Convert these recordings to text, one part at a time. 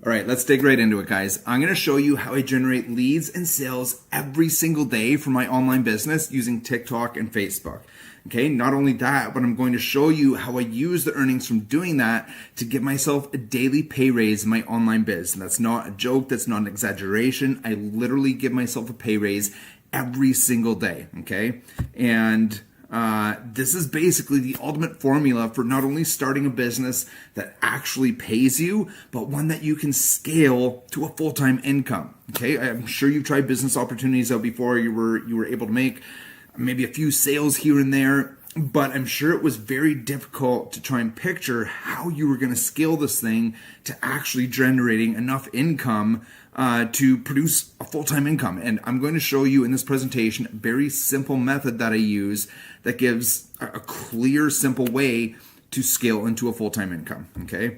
All right, let's dig right into it, guys. I'm going to show you how I generate leads and sales every single day for my online business using TikTok and Facebook. Okay, not only that, but I'm going to show you how I use the earnings from doing that to give myself a daily pay raise in my online biz. And that's not a joke, that's not an exaggeration. I literally give myself a pay raise every single day, okay? And this is basically the ultimate formula for not only starting a business that actually pays you, but one that you can scale to a full-time income. Okay, I'm sure you've tried business opportunities out before. You were able to make maybe a few sales here and there, but I'm sure it was very difficult to try and picture how you were going to scale this thing to actually generating enough income to produce a full-time income. And I'm going to show you in this presentation a very simple method that I use that gives a clear, simple way to scale into a full-time income, okay?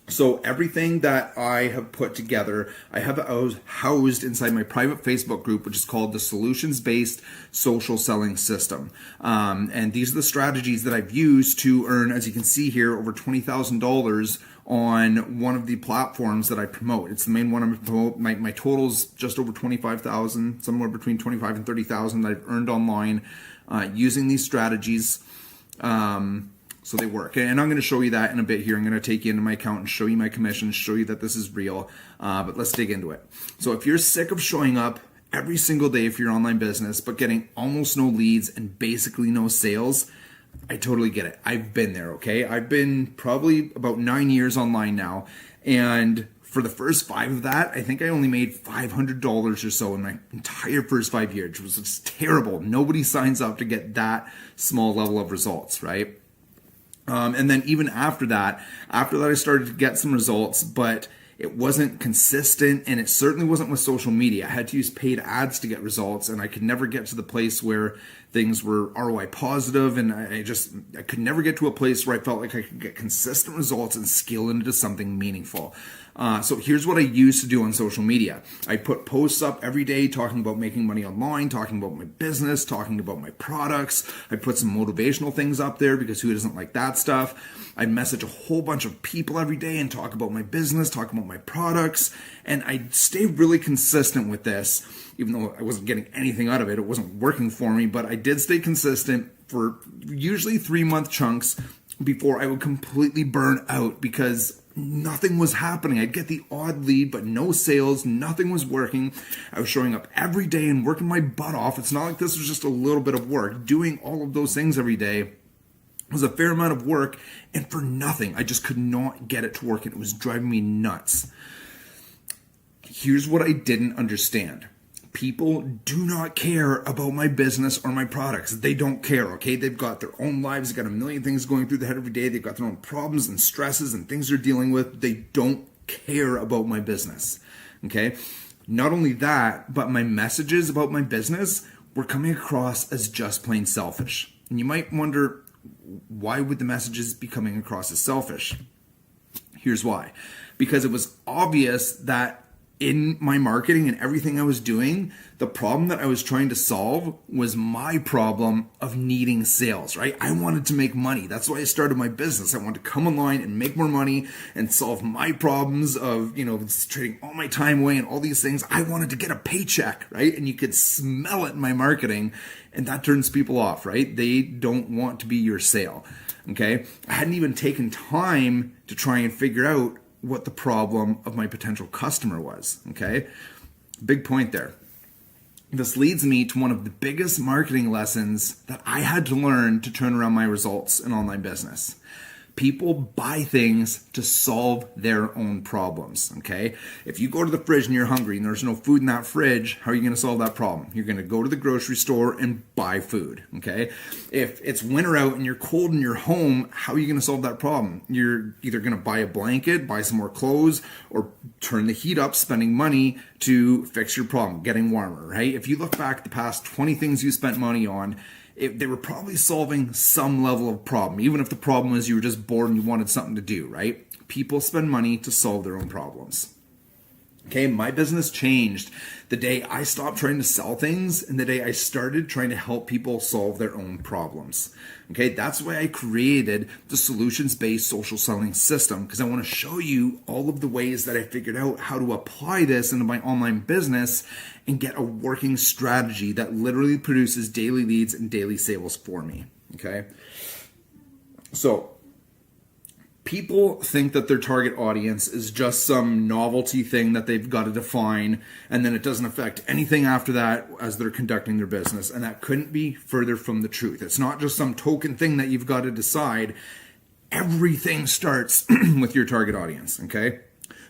So everything that I have put together, I have housed inside my private Facebook group, which is called the Solutions-Based Social Selling System. And these are the strategies that I've used to earn, as you can see here, over $20,000 on one of the platforms that I promote. It's the main one I promote. My total's just over 25,000, somewhere between 25 and 30,000 that I've earned online using these strategies. So they work. And I'm going to show you that in a bit here. I'm going to take you into my account and show you my commissions, show you that this is real. But let's dig into it. So if you're sick of showing up every single day for your online business, but getting almost no leads and basically no sales, I totally get it. I've been there, okay? I've been probably about 9 years online now. And for the first 5 of that, I think I only made $500 or so in my entire first 5 years, which was just terrible. Nobody signs up to get that small level of results, right? And then even after that I started to get some results, but it wasn't consistent, and it certainly wasn't with social media. I had to use paid ads to get results, and I could never get to the place where things were ROI positive, and I could never get to a place where I felt like I could get consistent results and scale into something meaningful. So here's what I used to do on social media. I put posts up every day talking about making money online, talking about my business, talking about my products. I put some motivational things up there because who doesn't like that stuff? I'd message a whole bunch of people every day and talk about my business, talk about my products. And I'd stay really consistent with this, even though I wasn't getting anything out of it. It wasn't working for me, but I did stay consistent for usually 3-month chunks before I would completely burn out because nothing was happening. I'd get the odd lead, but no sales. Nothing was working. I was showing up every day and working my butt off. It's not like this was just a little bit of work. Doing all of those things every day was a fair amount of work, and for nothing. I just could not get it to work, and it was driving me nuts. Here's what I didn't understand. People do not care about my business or my products. They don't care, okay? They've got their own lives. They've got a million things going through their head every day. They've got their own problems and stresses and things they're dealing with. They don't care about my business, okay? Not only that, but my messages about my business were coming across as just plain selfish. And you might wonder, why would the messages be coming across as selfish? Here's why. Because it was obvious that in my marketing and everything I was doing, the problem that I was trying to solve was my problem of needing sales, right? I wanted to make money. That's why I started my business. I wanted to come online and make more money and solve my problems of, trading all my time away and all these things. I wanted to get a paycheck, right? And you could smell it in my marketing, and that turns people off, right? They don't want to be your sale, okay? I hadn't even taken time to try and figure out what the problem of my potential customer was, okay? Big point there. This leads me to one of the biggest marketing lessons that I had to learn to turn around my results in online business. People buy things to solve their own problems, okay? If you go to the fridge and you're hungry and there's no food in that fridge, how are you going to solve that problem? You're going to go to the grocery store and buy food, okay? If it's winter out and you're cold in your home, how are you going to solve that problem? You're either going to buy a blanket, buy some more clothes, or turn the heat up, spending money to fix your problem, getting warmer, right? If you look back at the past 20 things you spent money on, they were probably solving some level of problem, even if the problem was you were just bored and you wanted something to do, right? People spend money to solve their own problems. Okay, my business changed the day I stopped trying to sell things and the day I started trying to help people solve their own problems. Okay, that's why I created the solutions-based social selling system, because I want to show you all of the ways that I figured out how to apply this into my online business and get a working strategy that literally produces daily leads and daily sales for me. Okay, so people think that their target audience is just some novelty thing that they've got to define, and then it doesn't affect anything after that as they're conducting their business. And that couldn't be further from the truth. It's not just some token thing that you've got to decide. Everything starts with your target audience, okay?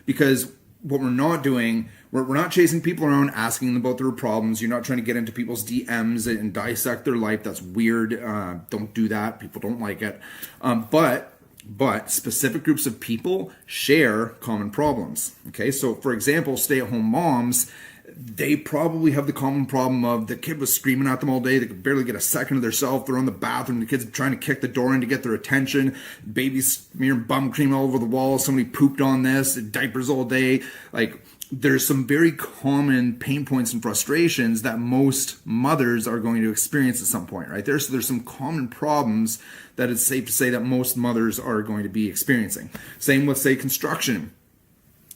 Because what we're not doing, we're not chasing people around asking them about their problems. You're not trying to get into people's DMs and dissect their life. That's weird. Don't do that. People don't like it. But specific groups of people share common problems. Okay, so for example, stay-at-home moms, they probably have the common problem of the kid was screaming at them all day. They could barely get a second of themselves. They're in the bathroom. The kid's trying to kick the door in to get their attention. Baby's smearing bum cream all over the wall. Somebody pooped on this. Diapers all day. Like, there's some very common pain points and frustrations that most mothers are going to experience at some point, right? There's some common problems that it's safe to say that most mothers are going to be experiencing. Same with, say, construction.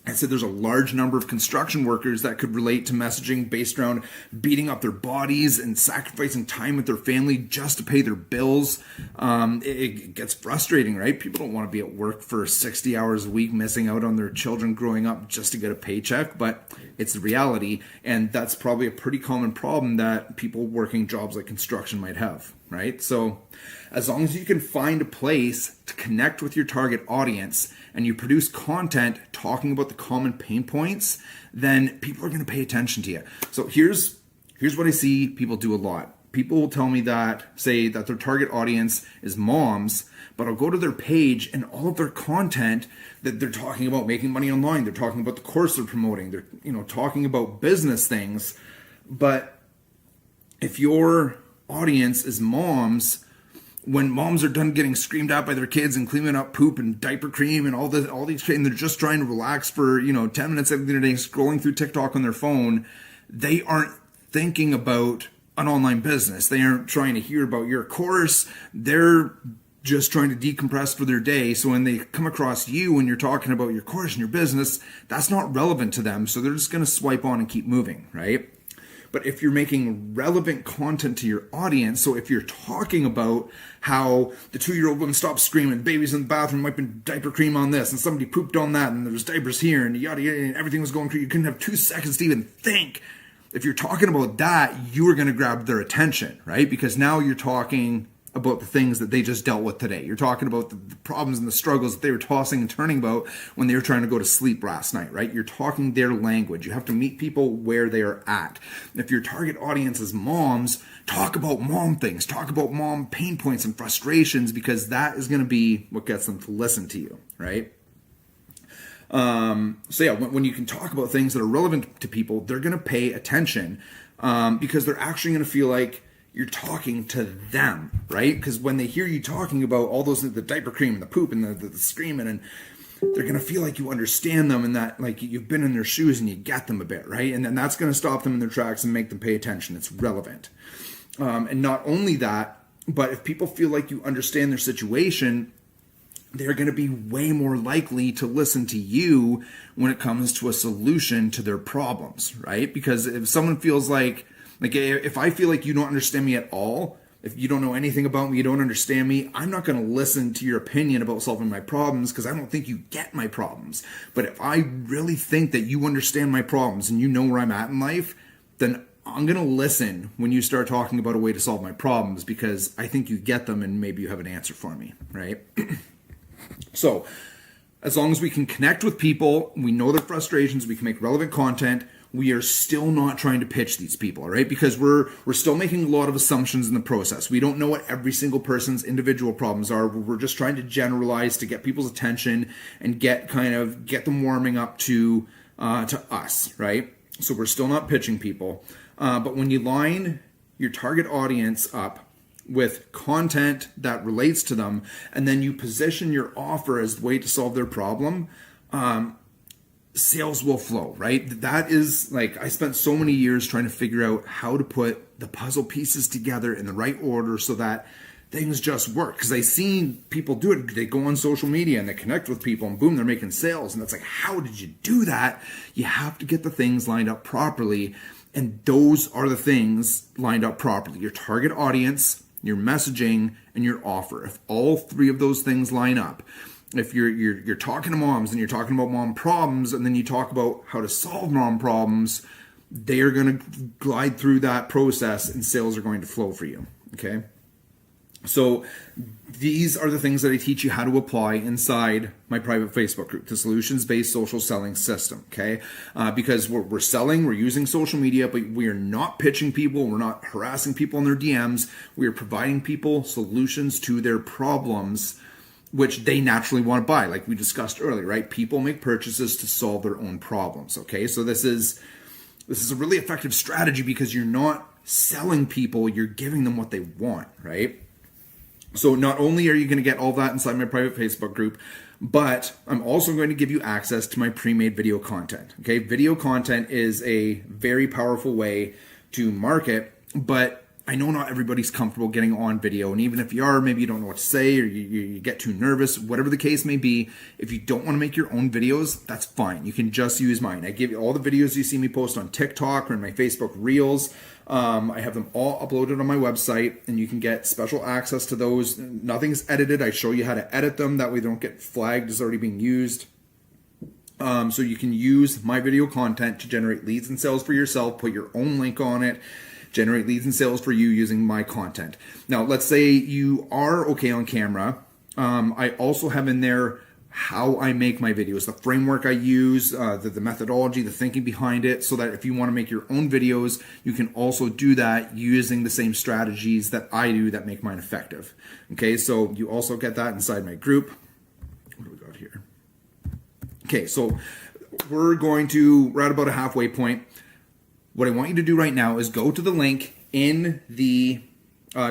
I said there's a large number of construction workers that could relate to messaging based around beating up their bodies and sacrificing time with their family just to pay their bills. It gets frustrating, right? People don't want to be at work for 60 hours a week, missing out on their children growing up just to get a paycheck, but it's the reality. And that's probably a pretty common problem that people working jobs like construction might have, right? So as long as you can find a place to connect with your target audience and you produce content talking about the common pain points, then people are going to pay attention to you. So here's what I see people do a lot. People will tell me that, say that their target audience is moms, but I'll go to their page and all of their content that they're talking about making money online. They're talking about the course they're promoting. They're, talking about business things. But if your audience is moms, when moms are done getting screamed at by their kids and cleaning up poop and diaper cream and all these, and they're just trying to relax for 10 minutes every day, scrolling through TikTok on their phone, they aren't thinking about an online business. They aren't trying to hear about your course. They're just trying to decompress for their day. So when they come across you when you're talking about your course and your business, that's not relevant to them. So they're just going to swipe on and keep moving, right? But if you're making relevant content to your audience, so if you're talking about how the 2-year-old wouldn't stop screaming, baby's in the bathroom wiping diaper cream on this, and somebody pooped on that, and there's diapers here, and yada yada, and everything was going crazy, you couldn't have 2 seconds to even think. If you're talking about that, you are going to grab their attention, right? Because now you're talking about the things that they just dealt with today. You're talking about the problems and the struggles that they were tossing and turning about when they were trying to go to sleep last night, right? You're talking their language. You have to meet people where they are at. If your target audience is moms, talk about mom things, talk about mom pain points and frustrations, because that is going to be what gets them to listen to you, right? So yeah, when you can talk about things that are relevant to people, they're going to pay attention because they're actually going to feel like you're talking to them, right? Because when they hear you talking about all those, the diaper cream and the poop and the screaming, and they're going to feel like you understand them and that like you've been in their shoes and you get them a bit, right? And then that's going to stop them in their tracks and make them pay attention. It's relevant. And not only that, but if people feel like you understand their situation, they're going to be way more likely to listen to you when it comes to a solution to their problems, right? Because if someone feels like if I feel like you don't understand me at all, if you don't know anything about me, you don't understand me, I'm not going to listen to your opinion about solving my problems because I don't think you get my problems. But if I really think that you understand my problems and you know where I'm at in life, then I'm going to listen when you start talking about a way to solve my problems because I think you get them and maybe you have an answer for me, right? So as long as we can connect with people, we know their frustrations, we can make relevant content, we are still not trying to pitch these people, all right? Because we're still making a lot of assumptions in the process. We don't know what every single person's individual problems are. We're just trying to generalize to get people's attention and get them warming up to us, right? So we're still not pitching people. But when you line your target audience up with content that relates to them, and then you position your offer as the way to solve their problem, sales will flow, right? That is like, I spent so many years trying to figure out how to put the puzzle pieces together in the right order so that things just work. Because I seen people do it. They go on social media and they connect with people and boom, they're making sales. And it's like, how did you do that? You have to get the things lined up properly. And those are the things lined up properly. Your target audience, your messaging, and your offer. If all three of those things line up, if you're talking to moms and you're talking about mom problems, and then you talk about how to solve mom problems, they are going to glide through that process and sales are going to flow for you. Okay. So these are the things that I teach you how to apply inside my private Facebook group, the solutions-based social selling system, okay? Because we're selling, we're using social media, but we are not pitching people, we're not harassing people in their DMs. We are providing people solutions to their problems, which they naturally want to buy, like we discussed earlier, right? People make purchases to solve their own problems, okay? So this is a really effective strategy because you're not selling people, you're giving them what they want, right? So not only are you going to get all that inside my private Facebook group, but I'm also going to give you access to my pre-made video content. Okay, video content is a very powerful way to market, but I know not everybody's comfortable getting on video. And even if you are, maybe you don't know what to say or you get too nervous, whatever the case may be. If you don't want to make your own videos, that's fine. You can just use mine. I give you all the videos you see me post on TikTok or in my Facebook Reels. I have them all uploaded on my website and you can get special access to those. Nothing's edited. I show you how to edit them. That way they don't get flagged as already being used. So you can use my video content to generate leads and sales for yourself, put your own link on it, generate leads and sales for you using my content. Now, let's say you are okay on camera. I also have in there how I make my videos, the framework I use, the methodology, the thinking behind it, so that if you want to make your own videos, you can also do that using the same strategies that I do that make mine effective. Okay, so you also get that inside my group. What do we got here? Okay, so we're at about a halfway point. What I want you to do right now is go to the link in the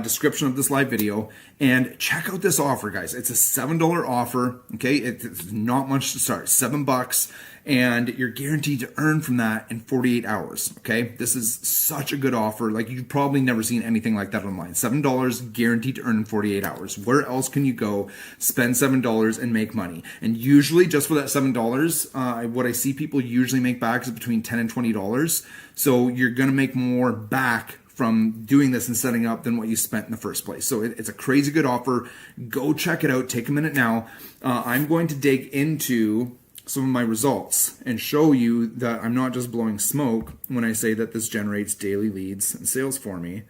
description of this live video and check out this offer, guys. It's a $7 offer. Okay, it's not much to start. $7, and you're guaranteed to earn from that in 48 hours. Okay, this is such a good offer. Like, you've probably never seen anything like that online. $7 guaranteed to earn in 48 hours. Where else can you go spend $7 and make money? And usually, just for that $7, what I see people usually make back is between $10 and $20. So you're gonna make more back from doing this and setting up than what you spent in the first place. So it's a crazy good offer. Go check it out. Take a minute now. I'm going to dig into some of my results and show you that I'm not just blowing smoke when I say that this generates daily leads and sales for me.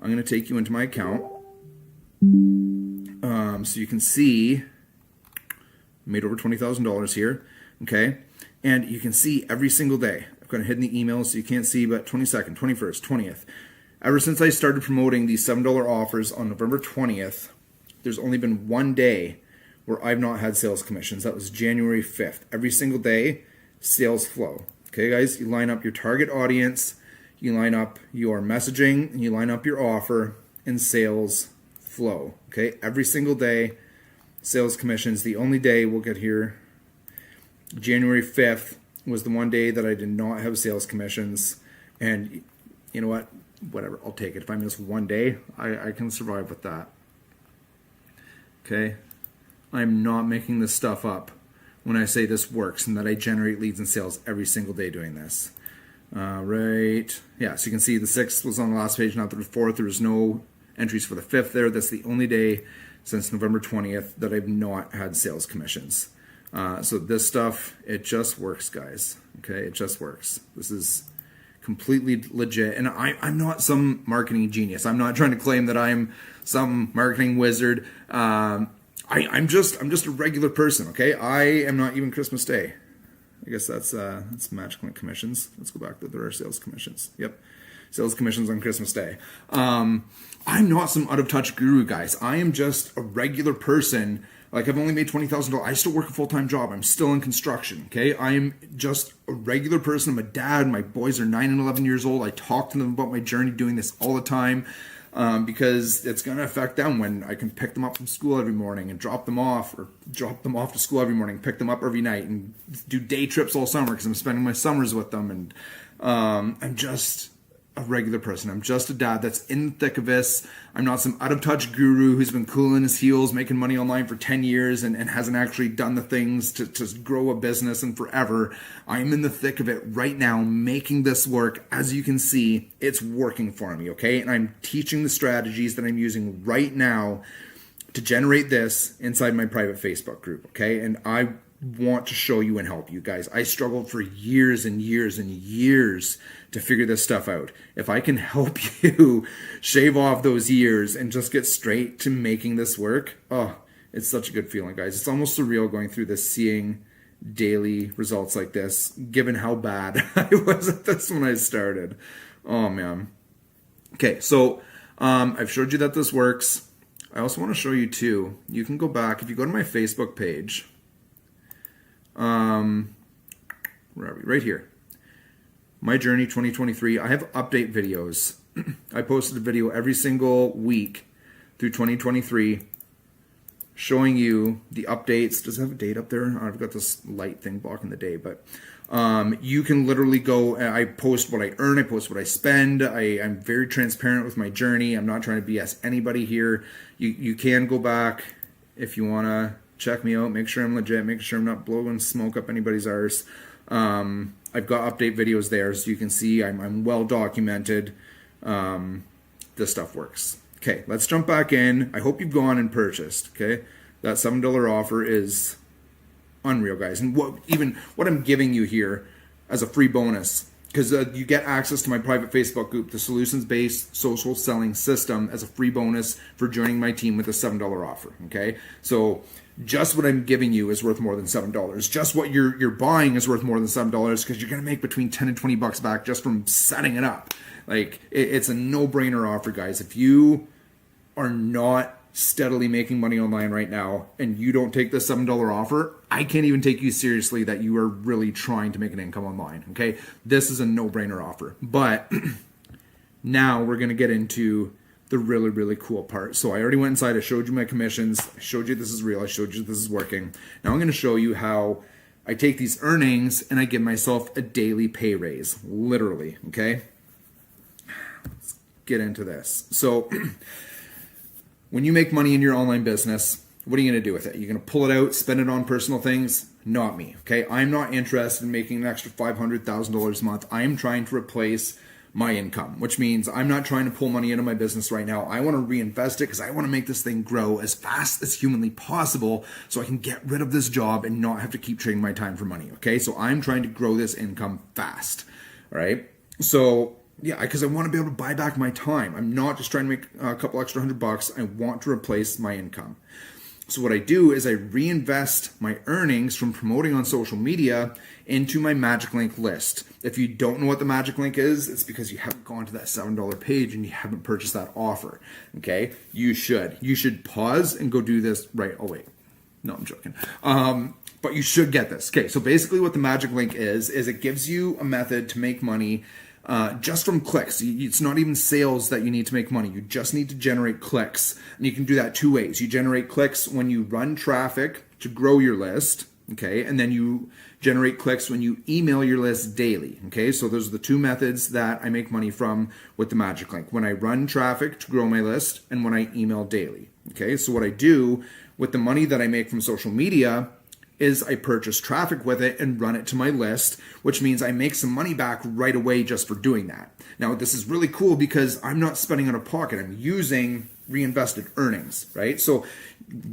I'm going to take you into my account. So you can see I made over $20,000 here. Okay. And you can see every single day. I've got it hidden in the email so you can't see, but 22nd, 21st, 20th. Ever since I started promoting these $7 offers on November 20th, there's only been one day where I've not had sales commissions. That was January 5th. Every single day, sales flow. Okay, guys, you line up your target audience, you line up your messaging, and you line up your offer, and sales flow. Okay, every single day, sales commissions. The only day we'll get here, January 5th, was the one day that I did not have sales commissions. And you know what? Whatever, I'll take it. If I miss one day, I can survive with that. Okay? I'm not making this stuff up when I say this works and that I generate leads and sales every single day doing this. Right. Yeah, so you can see the 6th was on the last page, not the 4th. There was no entries for the 5th there. That's the only day since November 20th that I've not had sales commissions. So this stuff, it just works, guys. Okay, it just works. This is completely legit. And I'm not some marketing genius. I'm not trying to claim that I'm some marketing wizard. I'm just a regular person, okay? I am not even Christmas Day. I guess that's Magic Link commissions. Let's go back. There are sales commissions. Yep. Sales commissions on Christmas Day. I'm not some out-of-touch guru, guys. I am just a regular person. Like, I've only made $20,000. I still work a full-time job. I'm still in construction, okay? I am just a regular person. I'm a dad. My boys are 9 and 11 years old. I talk to them about my journey doing this all the time. because it's going to affect them when I can pick them up from school every morning and drop them off to school every morning, pick them up every night, and do day trips all summer because I'm spending my summers with them. And I'm just a regular person. I'm just a dad that's in the thick of this. I'm not some out-of-touch guru who's been cooling his heels, making money online for 10 years and hasn't actually done the things to grow a business and forever. I'm in the thick of it right now, making this work. As you can see, it's working for me, okay? And I'm teaching the strategies that I'm using right now to generate this inside my private Facebook group, okay? And I want to show you and help you guys. I struggled for years and years and years to figure this stuff out. If I can help you shave off those years and just get straight to making this work, oh, it's such a good feeling, guys. It's almost surreal going through this, seeing daily results like this, given how bad I was at this when I started. Oh, man. Okay, so I've showed you that this works. I also want to show you too, you can go back, if you go to my Facebook page, where are we? Right here. My Journey 2023. I have update videos. I posted a video every single week through 2023 showing you the updates. Does it have a date up there? I've got this light thing blocking the day, but you can literally go, I post what I earn, I post what I spend. I'm very transparent with my journey. I'm not trying to BS anybody here. You can go back if you want to check me out, make sure I'm legit, make sure I'm not blowing smoke up anybody's arse. I've got update videos there, so you can see I'm well documented. This stuff works. Okay, let's jump back in. I hope you've gone and purchased, okay? That $7 offer is unreal, guys. And what I'm giving you here as a free bonus, because you get access to my private Facebook group, the Solutions-Based Social Selling System, as a free bonus for joining my team with a $7 offer, okay? So just what I'm giving you is worth more than $7. Just what you're buying is worth more than $7 because you're going to make between 10 and 20 bucks back just from setting it up. Like, it's a no-brainer offer, guys. If you are not steadily making money online right now and you don't take this $7 offer, I can't even take you seriously that you are really trying to make an income online, okay? This is a no-brainer offer. But now we're going to get into the really, really cool part. So I already went inside, I showed you my commissions, I showed you this is real, I showed you this is working. Now I'm going to show you how I take these earnings and I give myself a daily pay raise, literally, okay? Let's get into this. So when you make money in your online business, what are you going to do with it? You're going to pull it out, spend it on personal things? Not me, okay? I'm not interested in making an extra $500,000 a month. I am trying to replace my income, which means I'm not trying to pull money into my business right now. I want to reinvest it because I want to make this thing grow as fast as humanly possible so I can get rid of this job and not have to keep trading my time for money, okay? So I'm trying to grow this income fast, all right? So yeah, because I want to be able to buy back my time. I'm not just trying to make a couple extra $100. I want to replace my income. So what I do is I reinvest my earnings from promoting on social media into my Magic Link list. If you don't know what the Magic Link is, it's because you haven't gone to that $7 page and you haven't purchased that offer, okay? You should. You should pause and go do this right. Oh, wait. No, I'm joking. But you should get this. Okay, so basically what the Magic Link is it gives you a method to make money just from clicks. It's not even sales that you need to make money. You just need to generate clicks. And you can do that two ways. You generate clicks when you run traffic to grow your list, okay? And then you generate clicks when you email your list daily, okay? So those are the two methods that I make money from with the Magic Link. When I run traffic to grow my list and when I email daily, okay? So what I do with the money that I make from social media is I purchase traffic with it and run it to my list, which means I make some money back right away just for doing that. Now, this is really cool because I'm not spending out of pocket. I'm using reinvested earnings, right? So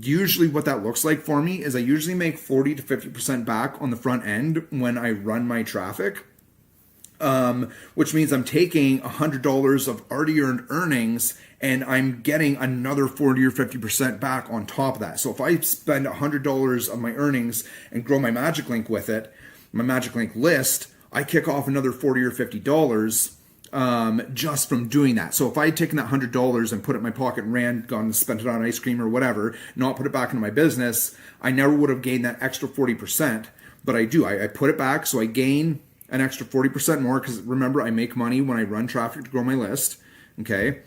usually what that looks like for me is I usually make 40 to 50% back on the front end when I run my traffic, which means I'm taking $100 of already earned earnings and I'm getting another 40 or 50% back on top of that. So if I spend $100 of my earnings and grow my Magic Link with it, my Magic Link list, I kick off another $40 or $50 just from doing that. So if I had taken that $100 and put it in my pocket and gone and spent it on ice cream or whatever, not put it back into my business, I never would have gained that extra 40%. But I do. I put it back, so I gain an extra 40% more because remember, I make money when I run traffic to grow my list, okay?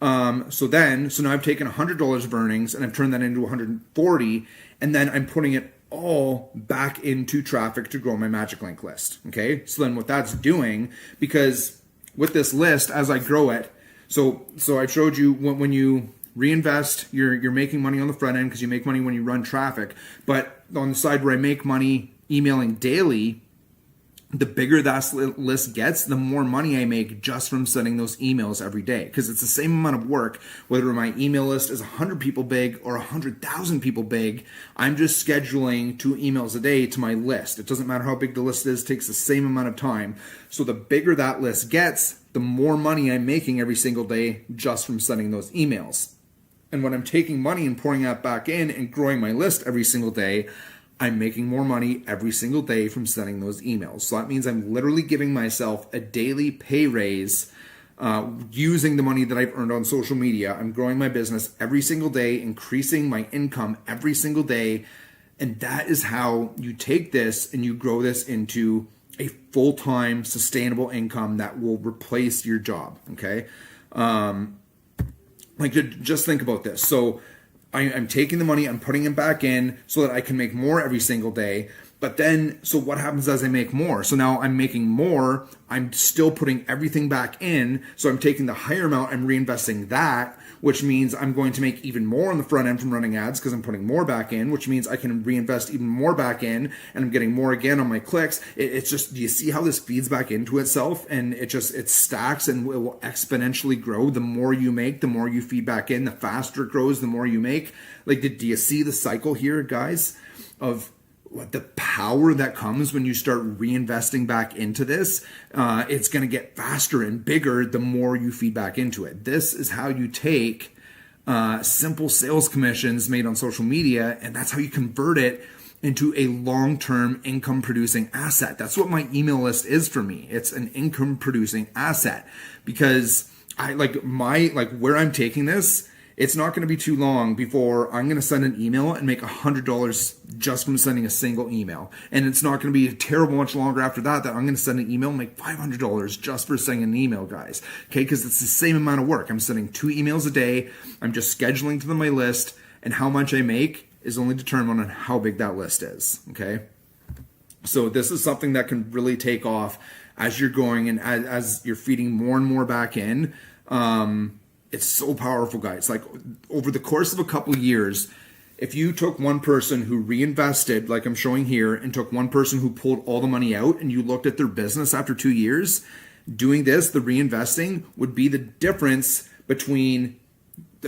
So now I've taken $100 of earnings and I've turned that into 140, and then I'm putting it all back into traffic to grow my Magic Link list. Okay. So then what that's doing, because with this list, as I grow it, so I showed you when you reinvest, you're making money on the front end because you make money when you run traffic. But on the side where I make money emailing daily, the bigger that list gets, the more money I make just from sending those emails every day. Because it's the same amount of work, whether my email list is 100 people big or 100,000 people big, I'm just scheduling 2 emails a day to my list. It doesn't matter how big the list is, it takes the same amount of time. So the bigger that list gets, the more money I'm making every single day just from sending those emails. And when I'm taking money and pouring that back in and growing my list every single day, I'm making more money every single day from sending those emails. So that means I'm literally giving myself a daily pay raise using the money that I've earned on social media. I'm growing my business every single day, increasing my income every single day. And that is how you take this and you grow this into a full-time sustainable income that will replace your job. Okay. Just think about this. So I'm taking the money, I'm putting it back in so that I can make more every single day. But then, so what happens as I make more? So now I'm making more, I'm still putting everything back in. So I'm taking the higher amount, I'm reinvesting that, which means I'm going to make even more on the front end from running ads because I'm putting more back in, which means I can reinvest even more back in, and I'm getting more again on my clicks. It's just, do you see how this feeds back into itself? And it stacks and it will exponentially grow. The more you make, the more you feed back in, the faster it grows, the more you make. Like, do you see the cycle here, guys, of what the power that comes when you start reinvesting back into this? It's going to get faster and bigger the more you feed back into it. This is how you take simple sales commissions made on social media, and that's how you convert it into a long-term income producing asset. That's what my email list is for me. It's an income producing asset, because where I'm taking this, it's not going to be too long before I'm going to send an email and make $100 just from sending a single email. And it's not going to be terrible much longer after that I'm going to send an email and make $500 just for sending an email, guys. Okay, because it's the same amount of work. I'm sending 2 emails a day. I'm just scheduling to them my list, and how much I make is only determined on how big that list is. Okay, so this is something that can really take off as you're going and as you're feeding more and more back in. It's so powerful, guys. Like, over the course of a couple of years, if you took one person who reinvested, like I'm showing here, and took one person who pulled all the money out, and you looked at their business after 2 years, doing this, the reinvesting, would be the difference between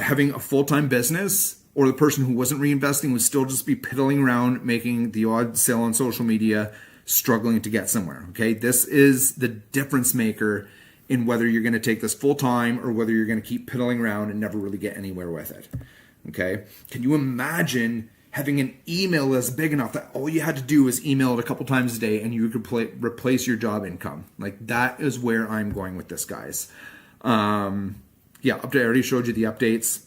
having a full-time business, or the person who wasn't reinvesting would still just be piddling around, making the odd sale on social media, struggling to get somewhere. Okay, this is the difference maker in whether you're going to take this full time or whether you're going to keep piddling around and never really get anywhere with it. Okay, can you imagine having an email list big enough that all you had to do was email it a couple times a day and you could replace your job income? Like, that is where I'm going with this, guys. I already showed you the updates.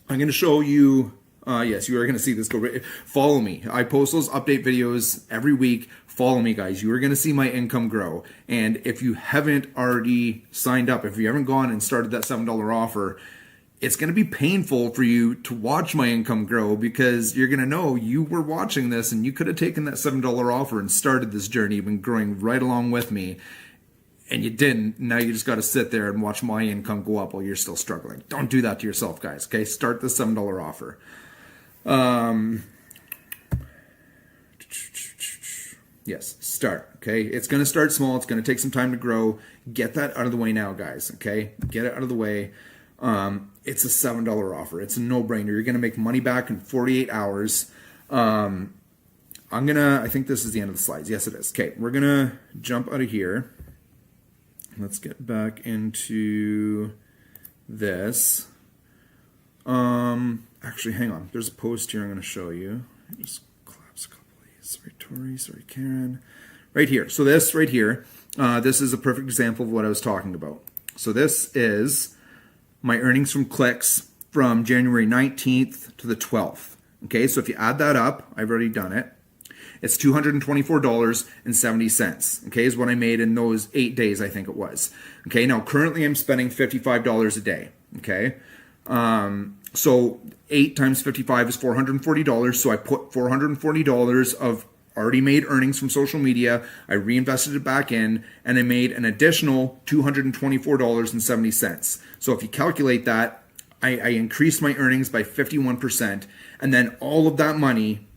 I'm going to show you. Yes, you are going to see this. Follow me. I post those update videos every week. Follow me, guys. You are going to see my income grow. And if you haven't already signed up, if you haven't gone and started that $7 offer, it's going to be painful for you to watch my income grow, because you're going to know you were watching this and you could have taken that $7 offer and started this journey, been growing right along with me, and you didn't. Now you just got to sit there and watch my income go up while you're still struggling. Don't do that to yourself, guys. Okay, start the $7 offer. Yes, start. Okay, it's going to start small. It's going to take some time to grow. Get that out of the way now, guys. Okay, get it out of the way. It's a $7 offer. It's a no-brainer. You're going to make money back in 48 hours. I think this is the end of the slides. Yes, it is. Okay, we're going to jump out of here. Let's get back into this. Actually, hang on. There's a post here I'm going to show you. Just collapse a couple of these. Sorry, Tori. Sorry, Karen. Right here. So this right here, this is a perfect example of what I was talking about. So this is my earnings from clicks from January 19th to the 12th. Okay, so if you add that up, I've already done it. It's $224.70, okay, is what I made in those 8 days, I think it was. Okay, now currently I'm spending $55 a day. Okay. So 8 times 55 is $440. So I put $440 of already made earnings from social media. I reinvested it back in, and I made an additional $224.70. So if you calculate that, I increased my earnings by 51%. And then all of that money,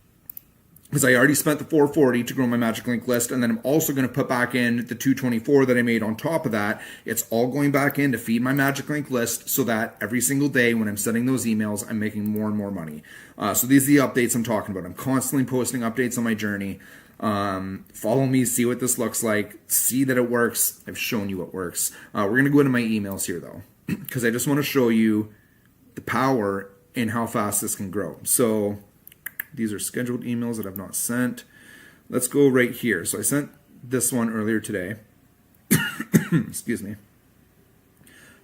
because I already spent the $440 to grow my Magic Link list, and then I'm also going to put back in the $224 that I made on top of that. It's all going back in to feed my Magic Link list, so that every single day when I'm sending those emails, I'm making more and more money. So these are the updates I'm talking about. I'm constantly posting updates on my journey. Follow me, see what this looks like, see that it works. I've shown you what works. We're going to go into my emails here though, because I just want to show you the power in how fast this can grow. So these are scheduled emails that I've not sent. Let's go right here. So I sent this one earlier today. Excuse me.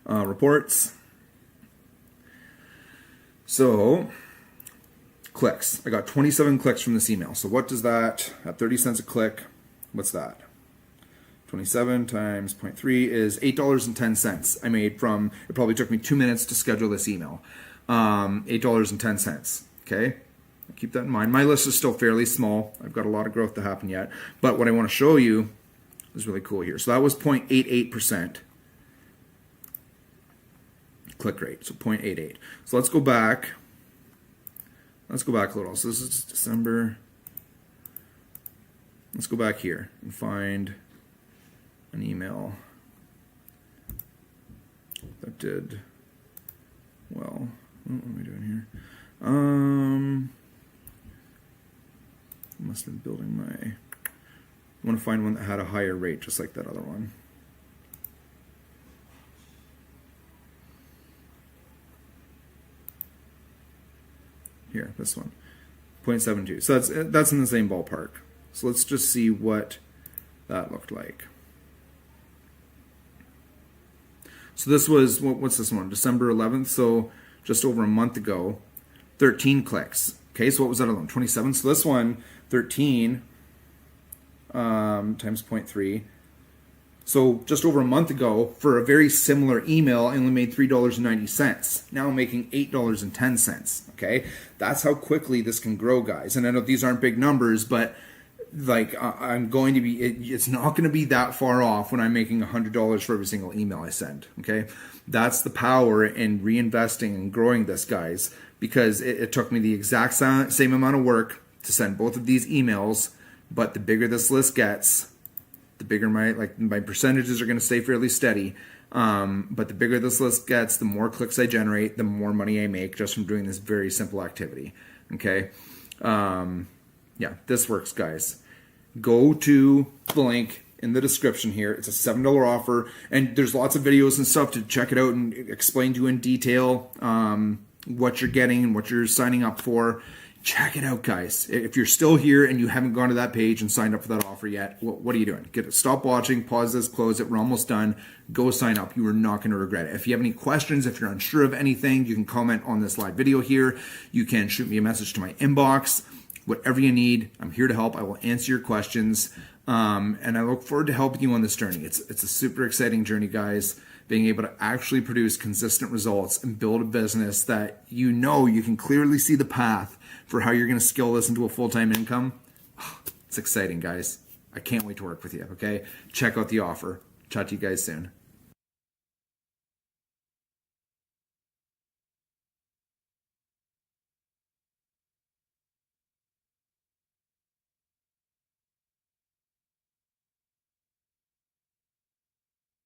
Reports. So clicks. I got 27 clicks from this email. So what does that, at 30 cents a click, what's that? 27 times 0.3 is $8.10 I made from, it probably took me 2 minutes to schedule this email. $8.10. Okay. Keep that in mind. My list is still fairly small. I've got a lot of growth to happen yet. But what I want to show you is really cool here. So that was 0.88% click rate. So 0.88. So let's go back. Let's go back a little. So this is December. Let's go back here and find an email that did well. What am I doing here? Must have been building my, I want to find one that had a higher rate, just like that other one. Here, this one, 0.72. So that's in the same ballpark. So let's just see what that looked like. So this was, what's this one? December 11th, so just over a month ago, 13 clicks. Okay, so what was that other one? 27. So this one, 13 times 0.3. So just over a month ago, for a very similar email, I only made $3.90. Now I'm making $8.10. Okay, that's how quickly this can grow, guys. And I know these aren't big numbers, but like I'm going to be, it's not going to be that far off when I'm making $100 for every single email I send. Okay, that's the power in reinvesting and growing this, guys, because it took me the exact same amount of work to send both of these emails, but the bigger this list gets, the bigger my percentages are going to stay fairly steady. But the bigger this list gets, the more clicks I generate, the more money I make just from doing this very simple activity. Okay. Yeah, this works, guys. Go to the link in the description here. It's a $7 offer, and there's lots of videos and stuff to check it out and explain to you in detail what you're getting and what you're signing up for. Check it out, guys. If you're still here and you haven't gone to that page and signed up for that offer yet, what are you doing? Stop watching, pause this, close it. We're almost done. Go sign up. You are not going to regret it. If you have any questions, if you're unsure of anything, you can comment on this live video here. You can shoot me a message to my inbox. Whatever you need, I'm here to help. I will answer your questions. And I look forward to helping you on this journey. It's a super exciting journey, guys. Being able to actually produce consistent results and build a business that you can clearly see the path for how you're going to scale this into a full-time income. It's exciting, guys. I can't wait to work with you, okay? Check out the offer. Chat to you guys soon.